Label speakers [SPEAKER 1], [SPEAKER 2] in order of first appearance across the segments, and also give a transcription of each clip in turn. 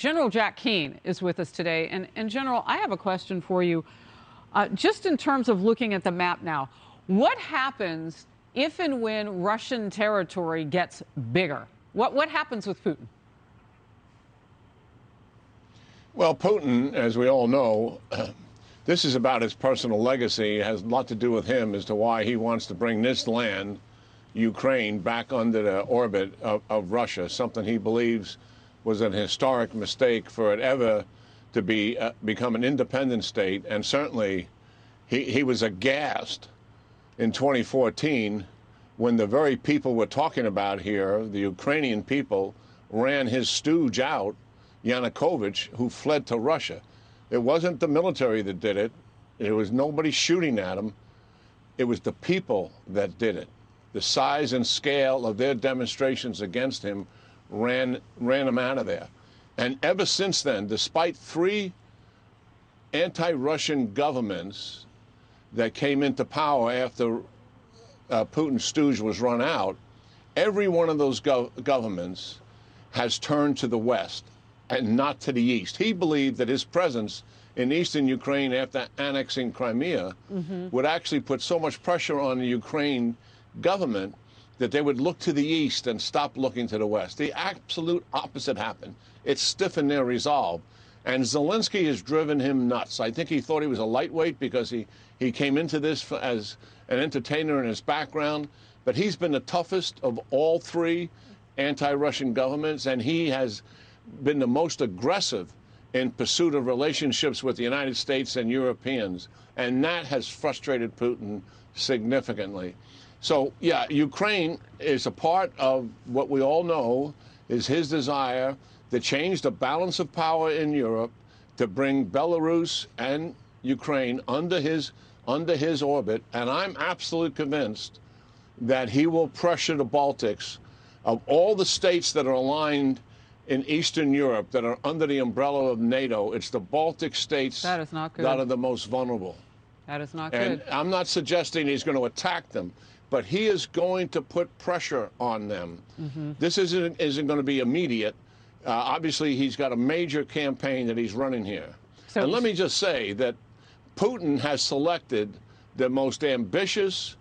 [SPEAKER 1] General Jack Keane is with us today. And General, I have a question for you. Just in terms of looking at the map now, what happens if and when Russian territory gets bigger? What happens with Putin?
[SPEAKER 2] Well, Putin, as we all know, this is about his personal legacy. It has a lot to do with him as to why he wants to bring this land, Ukraine, back under the orbit of Russia, something he believes was an historic mistake for it ever to become an independent state. And certainly he was aghast in 2014 when the very people we're talking about here, the Ukrainian people, ran his stooge out, Yanukovych, who fled to Russia. It wasn't the military that did it. It was nobody shooting at him. It was the people that did it. The size and scale of their demonstrations against him ran him out of there. And ever since then, despite 3 anti-Russian governments that came into power after Putin's stooge was run out, every one of those governments has turned to the West and not to the East. He believed that his presence in eastern Ukraine after annexing Crimea would actually put so much pressure on the Ukraine government that they would look to the East and stop looking to the West. The absolute opposite happened. It stiffened their resolve. And Zelensky has driven him nuts. I think he thought he was a lightweight because he came into this as an entertainer in his background. But he's been the toughest of all 3 anti-Russian governments, and he has been the most aggressive in pursuit of relationships with the United States and Europeans. And that has frustrated Putin significantly. So, yeah, Ukraine is a part of what we all know is his desire to change the balance of power in Europe, to bring Belarus and Ukraine under his orbit. And I'm absolutely convinced that he will pressure the Baltics. Of all the states that are aligned in Eastern Europe that are under the umbrella of NATO, it's the Baltic states
[SPEAKER 1] that is not good.
[SPEAKER 2] That are the most vulnerable.
[SPEAKER 1] That is not
[SPEAKER 2] and
[SPEAKER 1] good.
[SPEAKER 2] I'm not suggesting he's going to attack them, but he is going to put pressure on them. This isn't going to be immediate. Obviously, he's got a major campaign that he's running here. So, and let me just say that Putin has selected the most ambitious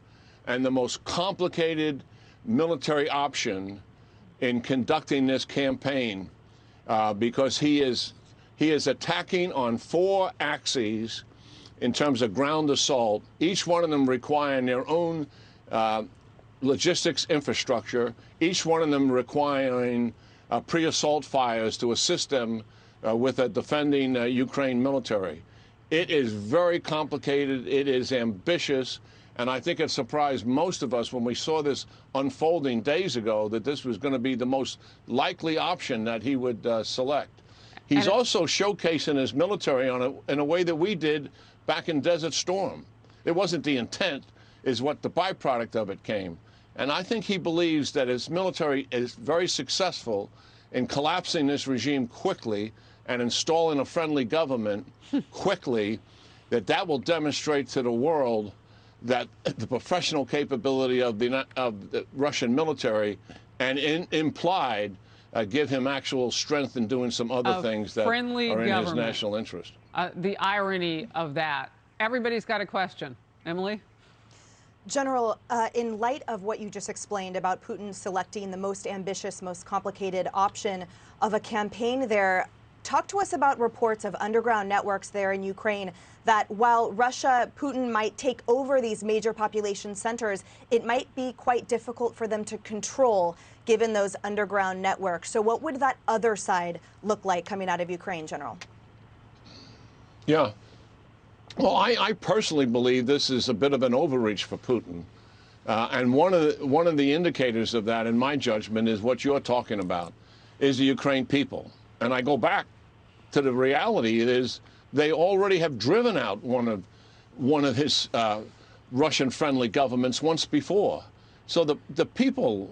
[SPEAKER 2] and the most complicated military option in conducting this campaign because he is attacking on 4 axes in terms of ground assault, each one of them requiring their own logistics infrastructure, each one of them requiring pre-assault fires to assist them with defending Ukraine military. It is very complicated. It is ambitious. And I think it surprised most of us when we saw this unfolding days ago that this was going to be the most likely option that he would select. He's also showcasing his military in a way that we did back in Desert Storm. It wasn't the intent, is what the byproduct of it came. And I think he believes that his military is very successful in collapsing this regime quickly and installing a friendly government quickly, that will demonstrate to the world that the professional capability of the Russian military and implied give him actual strength in doing some other things that are in his national interest.
[SPEAKER 1] The irony of that. Everybody's got a question. Emily?
[SPEAKER 3] General, in light of what you just explained about Putin selecting the most ambitious, most complicated option of a campaign there, talk to us about reports of underground networks there in Ukraine that while Putin might take over these major population centers, it might be quite difficult for them to control given those underground networks. So what would that other side look like coming out of Ukraine, General?
[SPEAKER 2] Yeah. Well, I personally believe this is a bit of an overreach for Putin. And one of the indicators of that, in my judgment, is what you're talking about, is the Ukraine people. And I go back to the reality is they already have driven out one of his Russian-friendly governments once before. So the people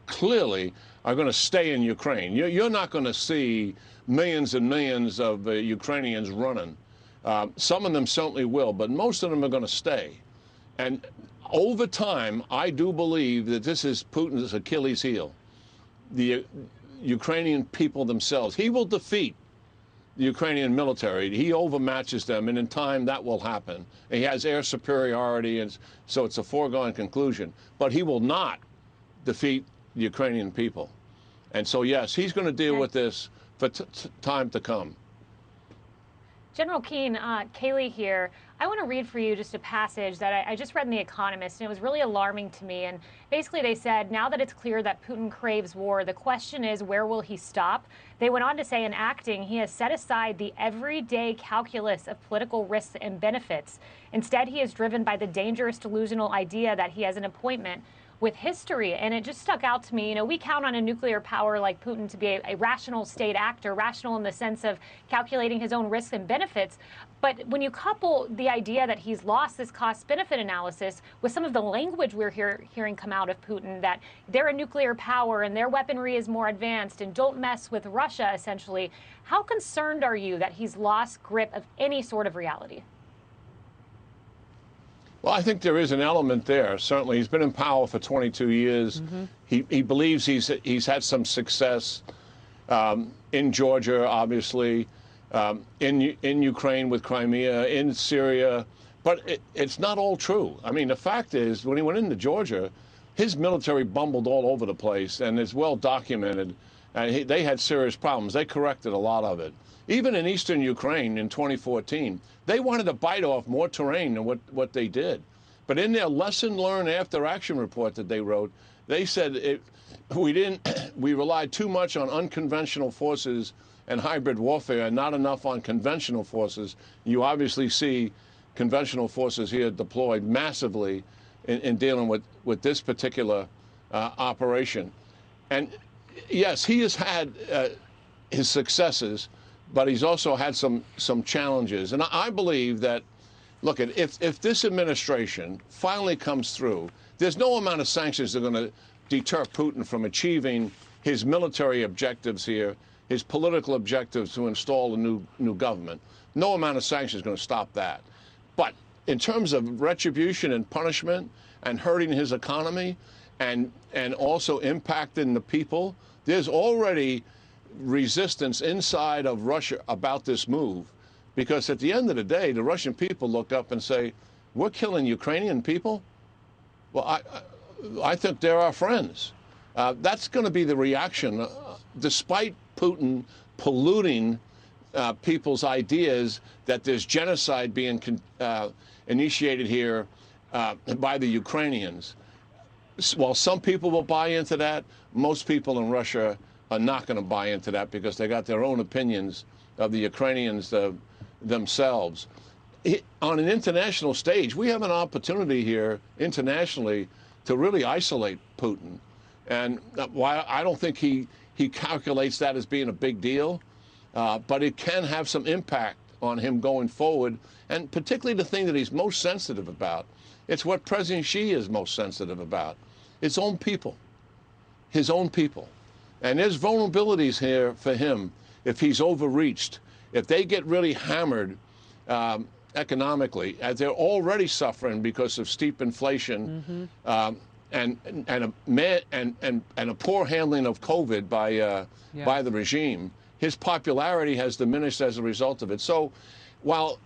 [SPEAKER 2] clearly are going to stay in Ukraine. You're not going to see millions and millions of Ukrainians running. Some of them certainly will, but most of them are going to stay. And over time, I do believe that this is Putin's Achilles heel. The Ukrainian people themselves. He will defeat the Ukrainian military. He overmatches them, and in time that will happen. He has air superiority, and so it's a foregone conclusion. But he will not defeat the Ukrainian people. And so, yes, he's going to deal with this for time to come.
[SPEAKER 4] General Keane, Kaylee here. I want to read for you just a passage that I just read in The Economist, and it was really alarming to me. And basically they said, now that it's clear that Putin craves war, the question is, where will he stop? They went on to say, in acting, he has set aside the everyday calculus of political risks and benefits. Instead, he is driven by the dangerous delusional idea that he has an appointment with history. And it just stuck out to me. You know, we count on a nuclear power like Putin to be a rational state actor, rational in the sense of calculating his own risks and benefits. But when you couple the idea that he's lost this cost-benefit analysis with some of the language we're hearing come out of Putin, that they're a nuclear power and their weaponry is more advanced and don't mess with Russia, essentially, how concerned are you that he's lost grip of any sort of reality?
[SPEAKER 2] Well, I think there is an element there. Certainly, he's been in power for 22 years. He believes he's had some success in Georgia, obviously, in Ukraine with Crimea, in Syria. But it's not all true. I mean, the fact is, when he went into Georgia, his military bumbled all over the place, and it's well documented. They had serious problems. They corrected a lot of it. Even in eastern Ukraine in 2014, they wanted to bite off more terrain than what they did. But in their lesson learned after action report that they wrote, they said we relied too much on unconventional forces and hybrid warfare and not enough on conventional forces. You obviously see conventional forces here deployed massively in dealing with this particular operation. And yes, he has had his successes, but he's also had some challenges. And I believe that, look, if this administration finally comes through, there's no amount of sanctions that are going to deter Putin from achieving his military objectives here, his political objectives to install a new government. No amount of sanctions is going to stop that. But in terms of retribution and punishment and hurting his economy and also impacting the people, there's already resistance inside of Russia about this move, because at the end of the day, the Russian people look up and say, we're killing Ukrainian people? Well, I think they're our friends. That's going to be the reaction, despite Putin polluting people's ideas that there's genocide being initiated here by the Ukrainians. While some people will buy into that, most people in Russia are not going to buy into that because they got their own opinions of the Ukrainians themselves. On an international stage, we have an opportunity here internationally to really isolate Putin. And while I don't think he calculates that as being a big deal, but it can have some impact on him going forward. And particularly the thing that he's most sensitive about, it's what President Xi is most sensitive about, his own people, his own people. And there's vulnerabilities here for him if he's overreached, if they get really hammered economically, as they're already suffering because of steep inflation and a poor handling of COVID by the regime. His popularity has diminished as a result of it. So while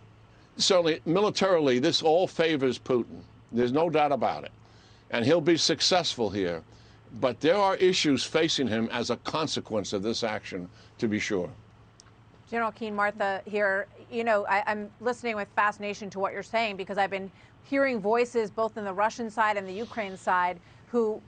[SPEAKER 2] certainly militarily this all favors Putin, there's no doubt about it, and he'll be successful here, but there are issues facing him as a consequence of this action, to be sure.
[SPEAKER 5] General Keane, Martha here. You know, I'm listening with fascination to what you're saying, because I've been hearing voices both in the Russian side and the Ukraine side who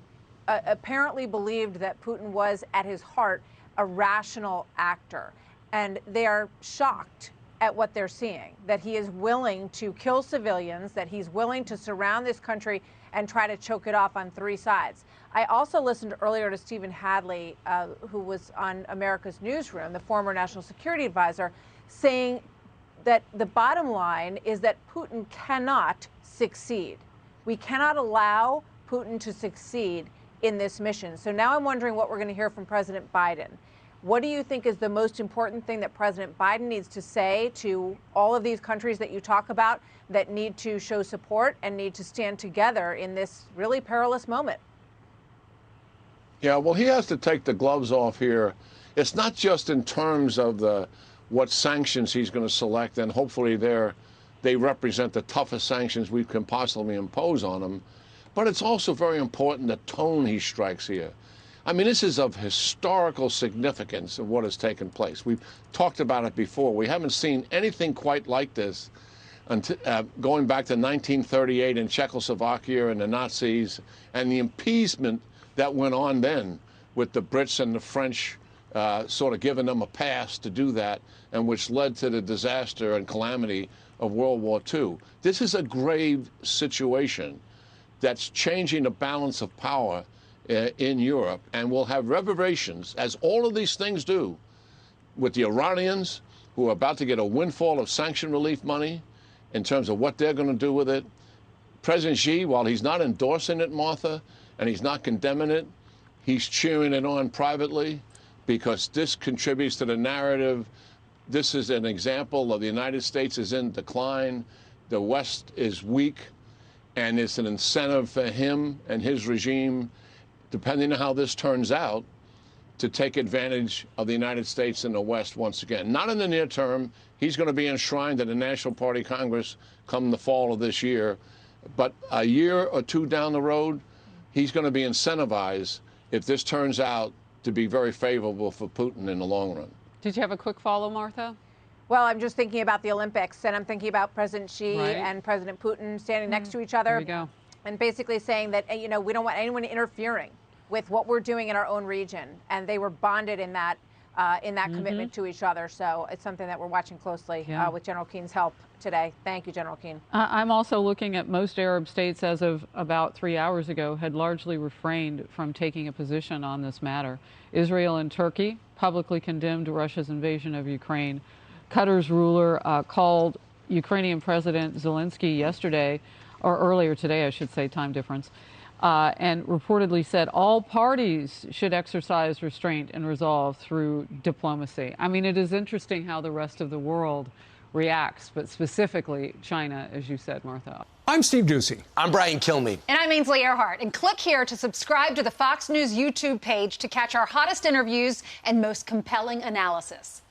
[SPEAKER 5] apparently believed that Putin was at his heart a rational actor. And they are shocked at what they're seeing, that he is willing to kill civilians, that he's willing to surround this country and try to choke it off on three sides. I also listened earlier to Stephen Hadley, who was on America's Newsroom, the former national security advisor, saying that the bottom line is that Putin cannot succeed. We cannot allow Putin to succeed in this mission. So now I'm wondering what we're going to hear from President Biden. What do you think is the most important thing that President Biden needs to say to all of these countries that you talk about that need to show support and need to stand together in this really perilous moment? Yeah,
[SPEAKER 2] well, he has to take the gloves off here. It's not just in terms of the what sanctions he's going to select, and hopefully they represent the toughest sanctions we can possibly impose on him. But it's also very important the tone he strikes here. I mean, this is of historical significance of what has taken place. We've talked about it before. We haven't seen anything quite like this until, going back to 1938 in Czechoslovakia and the Nazis, and the appeasement that went on then with the Brits and the French sort of giving them a pass to do that, and which led to the disaster and calamity of World War II. This is a grave situation that's changing the balance of power in Europe, and will have reverberations, as all of these things do, with the Iranians, who are about to get a windfall of sanction relief money in terms of what they're going to do with it. President Xi, while he's not endorsing it, Martha, and he's not condemning it, he's cheering it on privately, because this contributes to the narrative. This is an example of the United States is in decline, the West is weak, and it's an incentive for him and his regime, depending on how this turns out, to take advantage of the United States and the West once again. Not in the near term. He's going to be enshrined at the National Party Congress come the fall of this year. But a year or two down the road, he's going to be incentivized if this turns out to be very favorable for Putin in the long run.
[SPEAKER 1] Did you have a quick follow, Martha?
[SPEAKER 5] Well, I'm just thinking about the Olympics, and I'm thinking about President Xi and President Putin standing next to each other.
[SPEAKER 1] There you go.
[SPEAKER 5] And basically saying that, you know, we don't want anyone interfering with what we're doing in our own region. And they were bonded in that commitment to each other. So it's something that we're watching closely with General Keane's help today. Thank you, General Keane.
[SPEAKER 1] I'm also looking at most Arab states, as of about 3 hours ago, had largely refrained from taking a position on this matter. Israel and Turkey publicly condemned Russia's invasion of Ukraine. Qatar's ruler called Ukrainian President Zelensky yesterday, or earlier today, I should say, time difference, and reportedly said all parties should exercise restraint and resolve through diplomacy. I mean, it is interesting how the rest of the world reacts, but specifically China, as you said, Martha.
[SPEAKER 6] I'm Steve Doocy.
[SPEAKER 7] I'm Brian Kilmeade.
[SPEAKER 8] And I'm Ainsley Earhart. And click here to subscribe to the Fox News YouTube page to catch our hottest interviews and most compelling analysis.